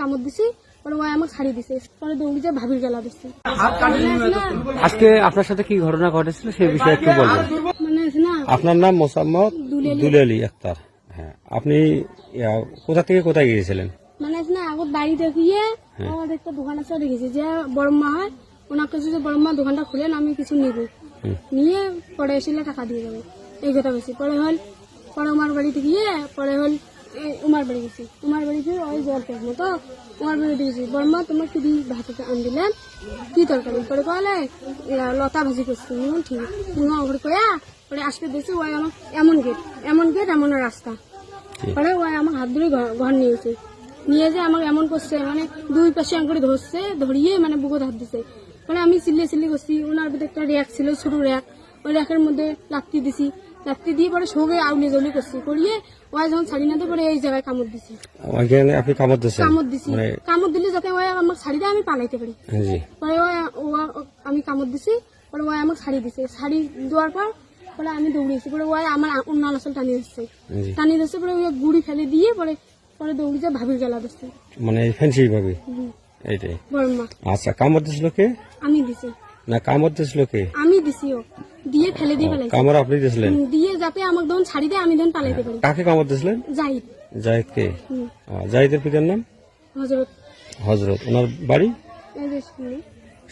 কামড় দিছি, পরে ওই আমাকে ছাড়িয়ে দিছে, পরে দৌড়ি যে ভাবির গেলা দিচ্ছে। আজকে আপনার সাথে কি ঘটনা ঘটেছিল সেই বিষয়ে একটু বলবেন। মানে না আপনার নাম মোসাম্মদ দুলালী আক্তার। হ্যাঁ, আপনি কোথা থেকে কোথায় গিয়েছিলেন? মানে না আগত বাড়ি দেখিয়ে আমাদের একটা দোকান আছে দেখেছি যে বড় মা হয়, ওনার কাছে যে বড় মা দোকানটা খুলেন আমি কিছু নিব, নিয়ে পরে এসে টাকা দিয়ে যাবো, এই কথা বেশি। পরে হল পরে আমার বাড়িতে গিয়ে পরে হল উমার বাড়ি গেছি, উমার বাড়ি গিয়ে ওই জল পেয়ে তো উমার বাড়িতে গেছি, বড় মা তোমার কি দিয়ে ভাততে আন দিলেন কি তরকারি, পরে কলে লতা ভাজি করছি, ঠিক ঘরে কয়া পরে আসতে দিয়েছি। ওই আমার এমন গেট এমন রাস্তা, পরে ওই আমার হাত ধরে ঘর নিয়েছে, নিয়ে যে আমাকে এমন করছে, মানে দুই পাশে করে ধরছে, ধরিয়ে মানে বুকত হাত দিছে। মানে আমি চিল্লি করছি, ওনার ভিতরে একটা র্যাক ছিল, ছোট র্যাক, ওই র্যাকের মধ্যে লাত্তি দিছি, লাত্তি দিয়ে পরে সঙ্গে আউলি জলি করছি, করিয়ে ওই যখন ছাড়ি না পরে এই জায়গায় কামড় দিছি। আপনি কামড় দিছি কামড় দিলে যাতে ওই আমার শাড়ি দিয়ে আমি পালাইতে পারি, পরে আমি কামড় দিছি, পরে ওই আমাকে শাড়ি দিছে, শাড়ি দেওয়ার পর পরে আমি দৌড়িয়েছি, পরে ওই আমার অন্য আসল টানিয়ে দিচ্ছে, পরে ওই গুড়ি ফেলে দিয়ে পরে পরে দৌড়ি যে ভাবির গেলা দিচ্ছে, মানে ফ্যান্সি ভাবি এইটাই। আচ্ছা, কামড় দিছিল কে? আমি দিছি। না, কামড় দিছিল কে? আমি দিছি, ও দিয়ে ফেলে দিয়ে পালাইছে। কামড় আপনি দিছিলেন? দিয়ে যাতে আমাকে যখন ছাড়ি দেয় আমি তখন পালাইতে পারি। কাকে কামড় দিছিলেন? জাহিদ। জাহিদ কে? জাহিদের পিতার নাম? হযরত। হযরত। ওনার বাড়ি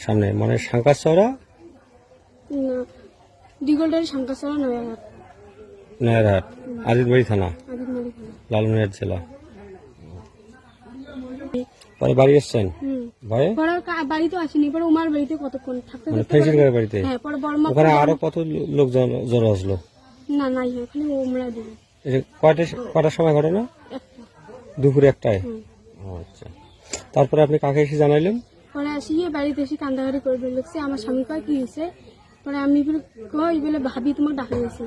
সামনে, মানে শাঙ্কাচড়া দিগলটারি শাঙ্কাচড়া নয়ারহাট। নয়ারহাট আজিদবাড়ি থানা, লালমনিরহাট জেলা। পরে বাড়ি এসছেন? ভয়ে বাড়ি তো আসেনি, পরে উমার বাড়িতে কতক্ষণ থাকতে বাড়িতে। ওখানে আরো কত লোক জড়ো আসলো? না নাই, ওখানে ওমরা দিবে। কটার সময় ঘটনা? দুপুরে 1টায়। আচ্ছা, তারপরে আপনি কাকে এসে জানাইলেন? পরে আসিয়ে বাড়িতে এসে কান্দাকাটি করে বলছে, আমার স্বামী কয় কি হয়েছে, পরে আমি কই বলে ভাবি তোমার ডাকে গেছে,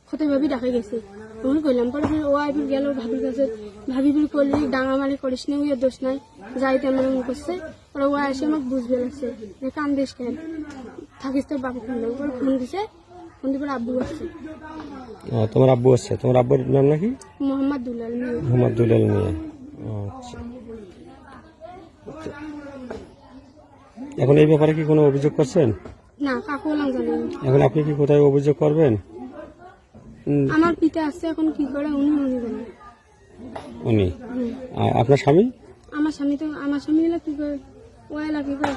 কোথায় ভাবি ডাকে গেছে, তখন কইলাম। পরে ও আইবি গেল ভাবির কাছে, ভাবি বলে করলি ডাঙামারি করিস না, ওই দোষ নাই, যাই তেমন করছে। পরে ও এসে আমাকে বুঝবে লাগছে যে কান্দিস কেন, থাকিস তোর বাবু ফোন দেবো, ফোন দিছে, ফোন দিয়ে আব্বু আসছে। তোমার আব্বু আসছে? তোমার আব্বুর নাম নাকি? মোহাম্মদ দুলাল মিয়া। মোহাম্মদ দুলাল মিয়া। আচ্ছা, এখন এই ব্যাপারে কি কোনো অভিযোগ করছেন? না, কাকু জানেন। এখন আপনি কি কোথায় অভিযোগ করবেন? আমার পিতা আসছে, এখন কি করে উনি জানেন। উনি? আপনার স্বামী? আমার স্বামী হলো কি করে, ওয়াইলা কি করে,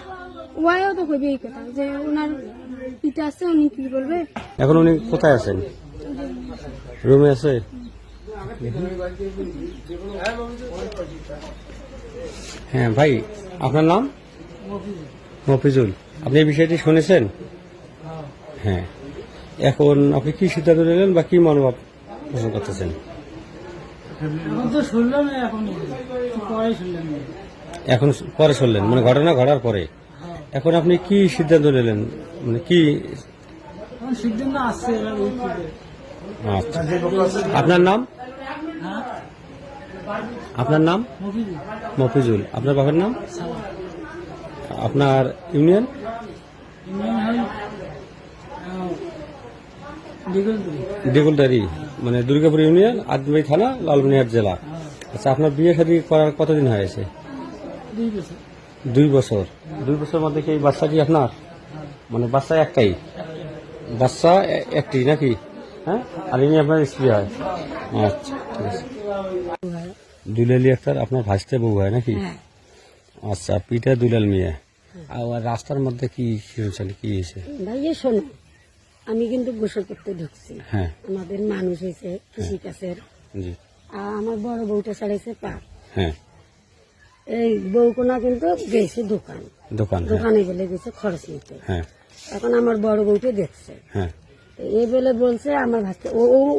ওয়াইও তো কইবে এই কথা যে ওনার পিতা আছে, উনি কি বলবে। এখন উনি কোথায় আছেন? রুমে আছে? হ্যাঁ ভাই, আপনার নাম? মফিজুল। আপনি এই বিষয়টি শুনেছেন? হ্যাঁ, এখন আপনি কি সিদ্ধান্ত নিলেন বা কি মনোভাব পোষণ করতেছেন? এখন পরে শুনলেন, মানে ঘটনা ঘটার পরে। এখন আপনি কি সিদ্ধান্ত নিলেন, মানে কি সিদ্ধান্ত আসছে? আচ্ছা, আপনার নাম? আপনার নাম? মফিজুল। আপনার বাবার নাম? আপনার ইউনিয়ন? দিগলদারি, মানে দুর্গাপুর ইউনিয়ন, আজিদবাড়ি থানা, লালমনিরহাট জেলা। আচ্ছা, আপনার বিয়ে শাদী করার কতদিন হয়েছে? 2 বছর। 2 বছর মধ্যে কি এই বাচ্চাটি আপনার? মানে বাচ্চা একটাই? বাচ্চা একটি নাকি? হ্যাঁ, আর ইনি আপনার স্ত্রী হয়? আচ্ছা, ঠিক আছে। দুলালী আক্তার আপনার ভাসতে বউ হয় নাকি? আচ্ছা, পিতা দুলাল মিয়া। আর রাস্তার মধ্যে কি শুনছেন, কি হয়েছে? ভাইয়া শোনো, আমি কিন্তু গোসল করতে ঢুকছি। হ্যাঁ, আমাদের মানুষ হয়েছে কৃষিকাজের। আমার বড় বউটা ছাড়াইছে পাক। হ্যাঁ, এই বউকোনা কিন্তু গেছে দোকানে গেলে গেছে খরচ নিতে। হ্যাঁ, এখন আমার বড় বউটা দেখছে। হ্যাঁ, এই বলে বলছে আমার ভাসতে,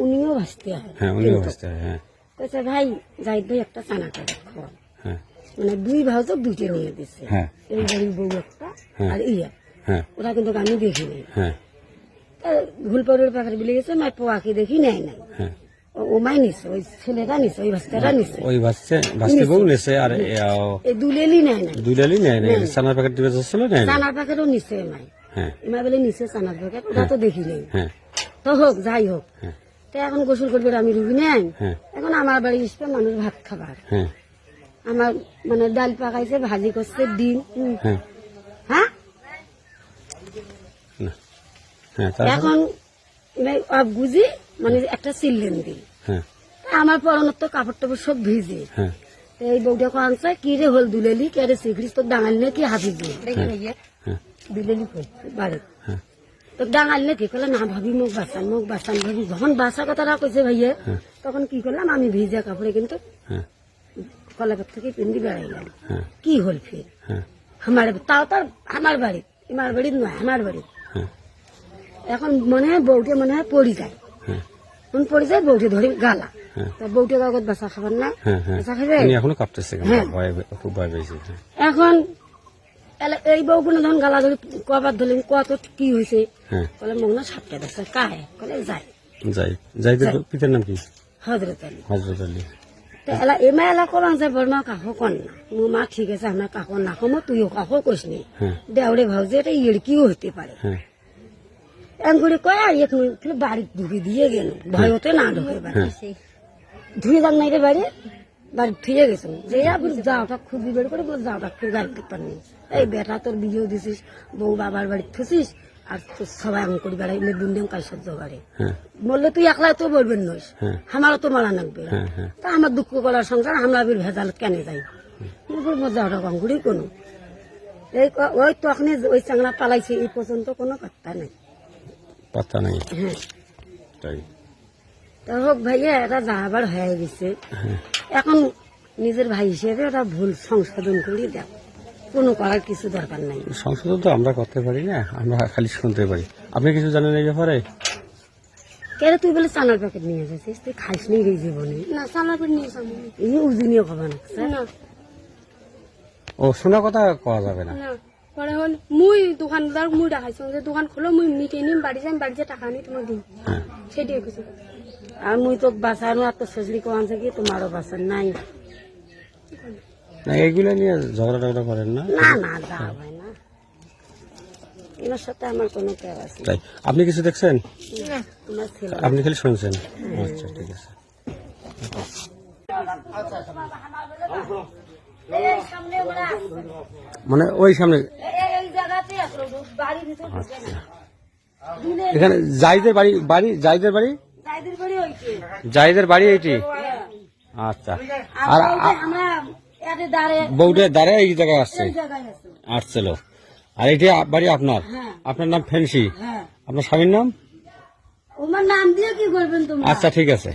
উনিও ভাসতে হয়। হ্যাঁ, উনিও ভাসতে হয়। হ্যাঁ, বলছে ভাই জাহিদ ভাই একটা চানা করে খাওয়া। হ্যাঁ, মানে 2 ভাই তো 2টে নিয়ে দিচ্ছে। হ্যাঁ, এই বাড়ির বউ একটা আর ইয়া। হ্যাঁ, ওরা কিন্তু আমি দেখিনি। হ্যাঁ, ভুল পরের পাখার বিলে গেছে, মাই পোয়াকে দেখি নেয় নাই। হ্যাঁ, ও মাই নিছে, ওই ছেলেটা নিছে, ওই ভাস্তাটা নিছে, ওই ভাস্তে বউ নিছে। আর এই দুলেলি নেয় নাই, চানার প্যাকেট দিবে যাচ্ছিল না, চানার প্যাকেটও নিছে মাই। হ্যাঁ, এমা বলে নিছে চানার প্যাকেট, ওটা তো দেখি নেই। হ্যাঁ, তো হোক যাই হোক, তো এখন গোসল করবে আমি রুগী নেই। এখন আমার বাড়ি আসবে মানুষ ভাত খাবার। হ্যাঁ, আমার মানে ডাল পাকাইছে, ভাজি করছে, ডিম। হ্যাঁ হ্যাঁ, না হ্যাঁ তারপরে? এখন বুঝি মানে একটা সিলেন দিই। হ্যাঁ আমার পরনের তো কাপড় টাপড় সব ভিজে। হ্যাঁ তো এই বউটা আনছে, কি রে হল দুলেলি, কে রে শ্রীখ্রিস্ট ডাঙাল নে কি হাফিজ হ্যাঁ দুলেলি বাড়ি। হ্যাঁ তো ডাঙাল নে কি করলে, না ভাবি মুখ বাঁচান ভাবি। যখন বাসা কথাটা কইছে ভাইয়া, তখন কি করলাম, আমি ভিজা কাপড়ে কিন্তু হ্যাঁ কলাপাত থেকে পিন্দি বেড়াইলাম। হ্যাঁ কি হল ফির হ্যাঁ আমার, তাও তার আমার বাড়ি, আমার বাড়ি নয়, আমার বাড়ি। হ্যাঁ এখন মনে হয় বউটা মনে হয় পড়ি যায়, হ্যাঁ পড়ে যায়, বউটা ধরে গালা। হ্যাঁ। তা বউটা কাগজ বাসা খাবার না, হ্যাঁ হ্যাঁ বাসা খাবে। উনি এখনো কাঁপতেছে কেন? হ্যাঁ। খুব ভয় পেয়েছে। এখন এই বউগুলো যখন গালা ধরে কবার ধরলেন, কত কি হয়েছে, হ্যাঁ বলে মনে হয় সাপটা দেখছে, কাহে বলে যায় জাইদের পিতার নাম কি? হজরত আলী। হযরত আলী। তো এমা এলা কলাম যে বর্মা কাকো কন না, মো মা ঠিক আছে, আমার কাকো না কমো, তুইও কাকো কইস নি, হ্যাঁ দেওরে ভাব যে এটা ইড়কিও হতে পারে। হ্যাঁ এমন কয় আর এক মিনিট বাড়ি ঢুকে দিয়ে গেল, ভয়তে না ঢুকে বাড়ি ধুয়ে যান নাই রে বাড়ি, বাড়ি ধুয়ে গেছে যে যাওটা খুবই বের করে বলে যাওটা খুব গাড়ি পারনি। এই বেটা তোর বিয়েও দিছিস, বউ বাবার বাড়ি থুসিস, আর তোর সবাই এমন করে বেড়াই দুনিয়া কাজ সহ্য করে, হ্যাঁ বললে তুই একলাই তো বলবেন নইস, হ্যাঁ। আমারও তো মারা লাগবে। হ্যাঁ, হ্যাঁ। তা আমার দুঃখ করার সংসার, আমরা ভেজাল কেন যাই, যাওটা কঙ্কুড়ি কোনো ওই তখনই ওই চাংলা পালাইছে, এই পর্যন্ত কোনো কথা নেই, পাত্তা নাই। হ্যাঁ। তাই তা হোক ভাইয়া, এটা যাবার হয়ে গেছে, এখন নিজের ভাই হিসেবে ওটা ভুল সংশোধন করে দেখ, কোনো করার কিছু দরকার নাই। সংশোধন তো আমরা করতে পারি না, আমরা খালি শুনতে পারি। আপনি কিছু জানেন এই ব্যাপারে? কেন তুই বলে চানার প্যাকেট নিয়ে এসেছিস, তুই খাইস নি রে জীবনে, না চালার পেট নিয়ে যাবো এই উজুনিও খাবা না। না ও শোনা কথা কওয়া যাবে না। না পরে হল মুই দোকানদার মুই ডাকাইছো যে দোকান খোলো, মুই মিটিয়ে নিম, বাড়ি যাই, বাড়িতে টাকা নিই তোমার দিন, হ্যাঁ সেটাই কিছু। আর মুই তো বাঁচানো, আর তো শ্বশুরি কোয়ানছে কি তোমারও বাঁচার নাই। না এইগুলো নিয়ে ঝগড়া টগড়া করেন না? না না, যা হয় না, এনার সাথে আমার কোনো কেউ আছে না। তাই আপনি কিছু দেখছেন? তোমার ছেলে আপনি খালি শুনছেন? আচ্ছা ঠিক আছে। এই সামনে ওরা আছে। মানে ওই সামনে এই জায়গাতে আসলো, বাড়ির ভিতরে ঢুকে না। দিনে এখানে জাইদের বাড়ি, জাইদের বাড়ি, যাইদের বাড়ি হইছে। জাইদের বাড়ি এইটি। আচ্ছা। আর আর বউটা আমরা এতে দাঁড়ে বউটের দ্বারা এই জায়গায় আসছে, এই জায়গায় আছে। আসছিল। আর এটি বাড়ি আপনার? হ্যাঁ। আপনার নাম ফেন্সি, হ্যাঁ, আপনার স্বামীর নাম? ওমার নাম দিয়ে কি করবেন তোমরা? আচ্ছা ঠিক আছে।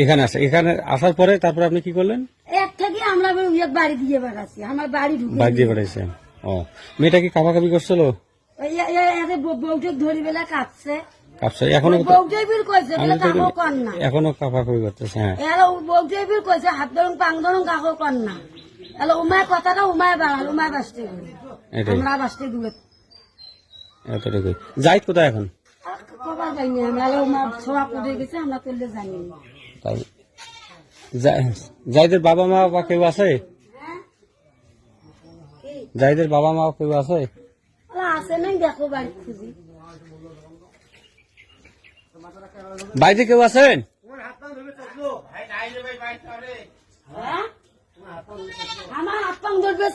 এখানে আসে, এখানে আসার পরে তারপরে আপনি কি করলেন? এক থেকে আমরা বাড়ি দিয়ে বেড়াচ্ছি, আমার বাড়ি ঢুকে বাড়ি দিয়ে বেড়াইছেন? ও মেয়েটা কি কাপাকাপি করছিল? বউটা ধরি বেলা কাঁদছে, কাপছে এখনো? বউটাই বীর কইছে বলে কাকো কর না, এখনো কাপাকাপি করতেছে? হ্যাঁ এলো বউটাই বীর কইছে হাত ধরুন পাং ধরুন কাকো কর না। এলো উমায় কথাটা উমায় বাড়াল, উমায় বাসতে গেল, এটাই আমরা বাসতে দূরে এতটুকুই। জাইদ কোথায় এখন? কবার যাইনি আমরা, এলো উমা ছোড়া পড়ে গেছে, আমরা তুললে জানি না। তাই জাইদের বাবা মা বা কেউ আছে? জাইদের বাবা মা কেউ আছে? আছে নাই, দেখো বাড়ি খুঁজি। বাড়িতে কেউ আছেন? হ্যাঁ? আমার হাত পাং ধরবে